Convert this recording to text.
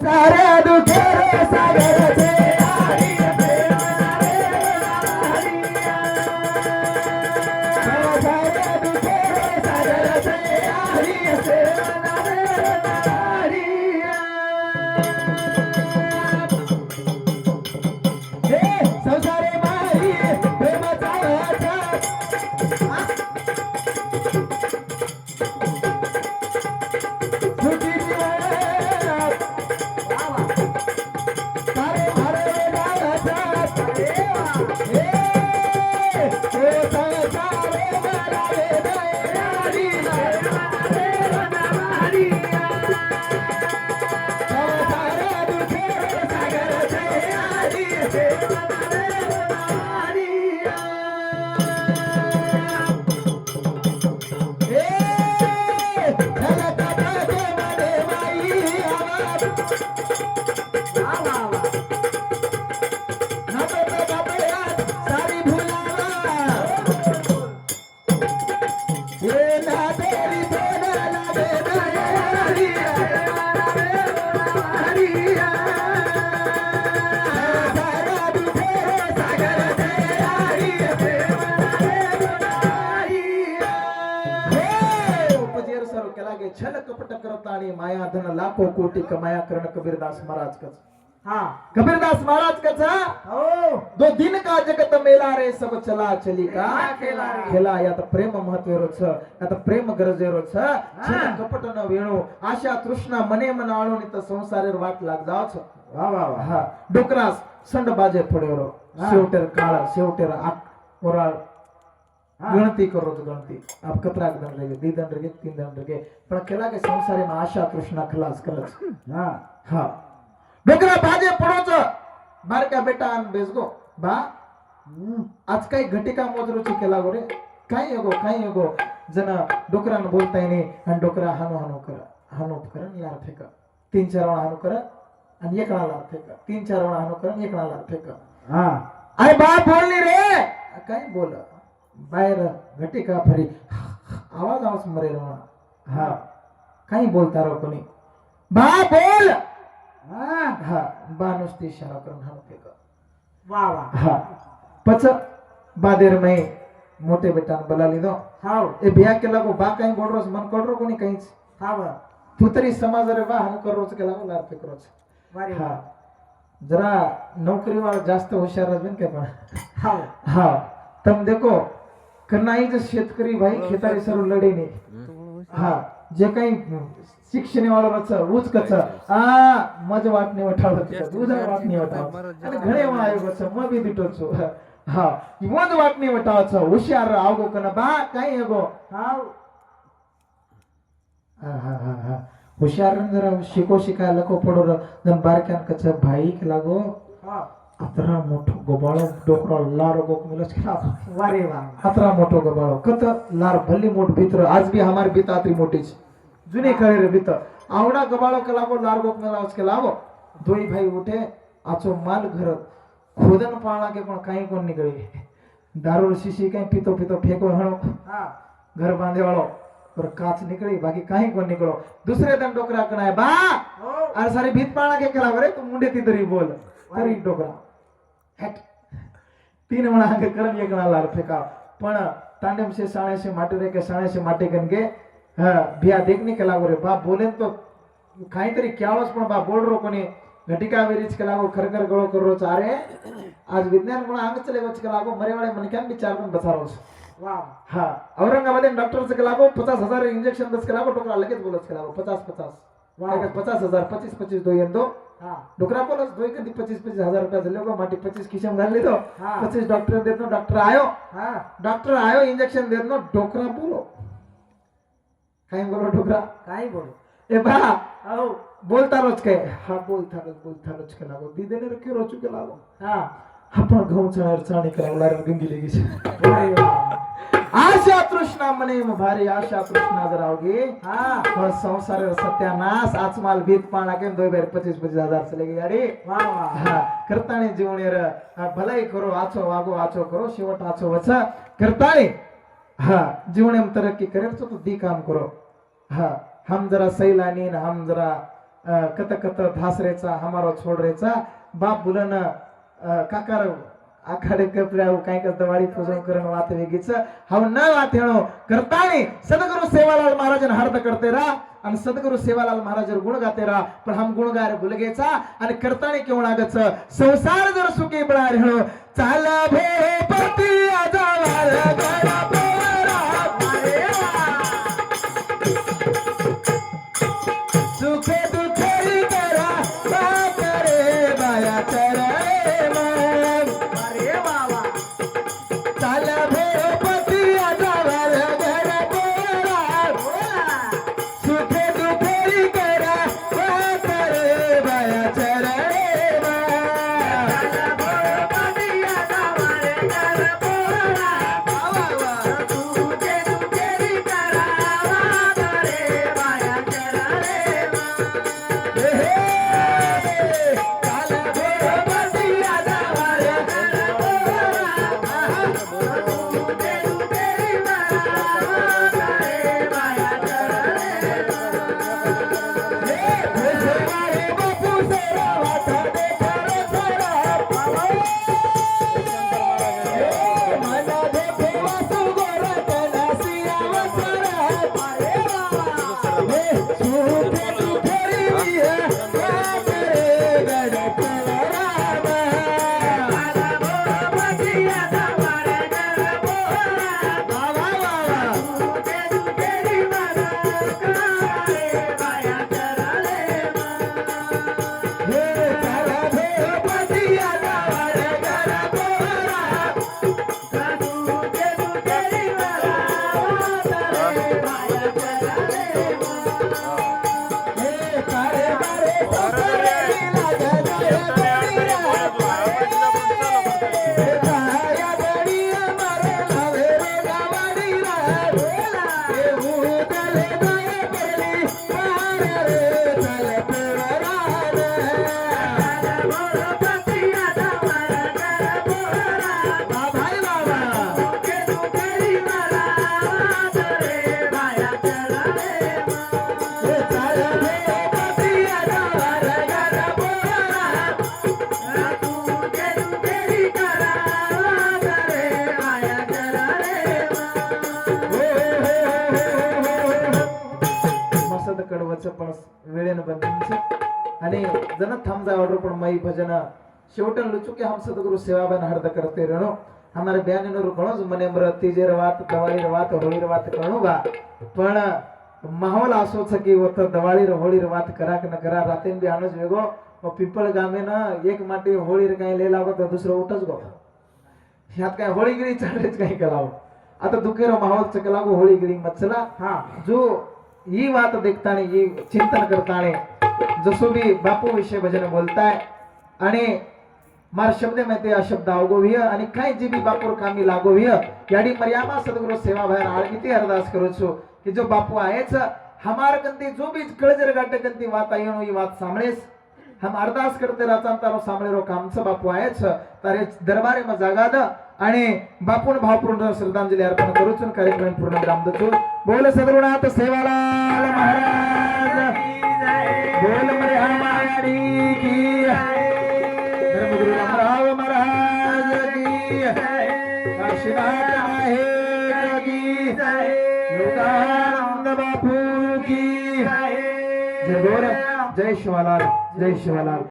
साऱ्या दुखेर सागर से छल कपट करताणी माया धन लाखो कोटी कमाया करण कबीरदास महाराज कच हाँ कबीरदास महाराज कचा हो दो दिन का जगत मेला रे सब चला चली का खेला या तो प्रेम महत्वेरो छ या तो प्रेम गरजेरो छ छल कपट न वेणो आशा तृष्णा मने मन आळो नि तो संसारेर वाट लाग जाव छ वाह वाह वाह हाँ डोकरास संड बाजे पड्योरो शेवटेर काळा शेवटेर आक ओराळ गणती करो तो गणती आप कतराक दंड रगे दी दंड रगे तीन दंड रगे पण केला के संसारे में आशा तृष्णा खलास करच हां हां डोकरा बाजे पडोच बार का बेटा आन बेसगो बा आज काही घटिका मोजरूची केला गोरे काही एगो जना डोकरान बोलताय ने आणि डोकरा हानो कर यार फेक तीन चार वेळा हानो कर आणि एक वेळा फेक तीन चार वेळा हानो कर आणि एक वेळा फेक हां अरे बा बोलली रे काही बोल बाहेर घटिका फरी आवाज आवाज मरेल हा काही बोलता रो कोणी बा बोल हा बा नुसती इशारा करून हाणू फेक वाह वाह हा पच बादेर में मोटे बेटा ने बोला लीधो हाव ए बिया केला को बा काही बोल रोस मन कोड रो कोणी काहीच हाव तू तरी समाज रे बा हाणू कर रोच केला लार फेक रोच वारी हा जरा नौकरी वाला जास्त होशियार रजबन के पण हाव हा तुम देखो कन्नाई जो शेतकरी भाई खेतारी सर्व लढे ने हा जे काही शिक्षण वाला रच उच कच आ मज वाटणे वठावत उजा वाटणे वठाव आणि घणे वा आयो बस म बी दिटो छु हा मज वाटणे वठाव छ होशियार आवगो कना बा काही एगो हाव हा हा हा हा होशियार जरा शिको शिकाय लको पडो जन बारक्यान कच भाई के लागो हा अतरा मोठो गोबाळो डोकरा लार गोक मिलस खा वारे वाह अतरा मोठो गोबाळो कत लार भल्ली मोठ भीतर आज भी हमारी बीत आतरी मोठी छ जुने खळे रे बीत आवडा गोबाळो कलागो लार गोक मिलास के लागो दोई भाई उठे आचो माल घर खोदन पाळा के पण काही कोण निकळे दारू शीशी काही पीतो पीतो फेको हणो हां घर बांधे वाळो पर काच निकली बाकी काही कोण निकळो दुसरे दन डोकरा कणाय बा अरे सारी भीत पाळा के केला रे तू मुंडे ती तरी बोल तरी डोकरा हट तीन म्हणा के करन एक ना लार फेका पण तांडम से साणे से माटे रे के साणे से माटे कन के हां बिया देखने के लागो रे बाप बोले तो काही तरी क्यावस पण बा बोल रो कोणी घटिका वेरीच के लागो खरखर गळो करो चारे आज विज्ञान म्हणा अंग चले वच के लागो मरे वाले मन क्यान विचार पण बसारोस वाह हां औरंगाबाद में डॉक्टर से के लागो 50,000 इंजेक्शन दस के लागो टोकरा लगेच बोलस के लागो 50 वाह 50,000 25 दो यंदो हां डोकरा बोलस दो के 25 हजार रुपया लेगो माटी 25 खिशम घाल लीधो 25 डॉक्टर देतो डॉक्टर आयो हां डॉक्टर आयो इंजेक्शन देतो डोकरा बोलो काय बोलो डोकरा काय बोलो ए बा आओ बोलता रोज के हां बोलता रोज के लागो दी देने रखे रोचू के लागो हां आपण घऊ चाणी करावला गंगी लेगी अरे आशा तृष्णा मने भारी आशा तृष्णा जरा होगी हां संसार सत्यानाश आजमाल बीत पाना के 25 हजार चले गई गाड़ी वाह वाह हां करताणी जीवनेर भलाई करो आछो वागो आछो करो शेवट आछो वच करताणी हां जीवनेम तरक्की करे तो दी काम करो हां हम जरा सैलानी हम जरा कत कत धासरेचा हमारो छोड़ रेचा बाप बुलन काकार आखाडे कपड्या काय करता वाडी पूजन करण वात वेगीच हाव न वात हेणो करतानी सदगुरु सेवालाल महाराजन हार्द करते रा आणि सदगुरु सेवालाल महाराज गुण गाते रा पण हम गुण गाय भुलगेचा आणि करतानी केवण लागच संसार जर सुखी बळा हेणो चाला भोपती आजावार गळा पोरा अरे सुखे दुखे करा करे बाया चरे पण वेळेनं बंदीचं आणि जन थांब जा ऑर्डर पण मई भजन शेवटन लुचुके हम सदगुरु सेवा बन हरद करते रणो हमारे बयान नो रुकणो मने मृति जे रवात दवाळी रवात होळी रवात करणो बा पण माहोल असो छ की वत दवाळी र होळी रवात करा क न करा रातेन बी आणच वेगो व पिपळ गामे ना एक माटी होळी रे काय ले लावो तर दुसरं उठच गो ह्यात काय होळी गिरी चालेच काय करावं आता दुखेरो माहोल चक लागो होळी गिरी मचला हा जो ही बात देखताने ही चिंतन करताने जसो भी बापू विषय भजन बोलताय आणि मार शब्द में ते शब्द आवगोविय आणि काय जी भी बापूर कामी लागोविय याडी मर्यादा सदगुरु सेवा बाहेर आळगीती अरदास करू छो की जो बापू आहेच हमार कंती जो भी कळजर गाटे कंती वात आयनो ही बात सामळेस हम अरदास करते राचान तारो सामळेरो कामचं बापू आहेच तारे दरबारे में जागाद आणि बापून भावपूर्ण श्रद्धांजली अर्पण करूचून कार्यक्रम पूर्ण विराम देतो बोल सद्गुरुनाथ सेवालाल महाराज बोल मरे हमारी की धर्मगुरु रामराव महाराज की काशीनाथ आहे की योगानंद बापू की जय बोल जय शिवालाल जय शिवालाल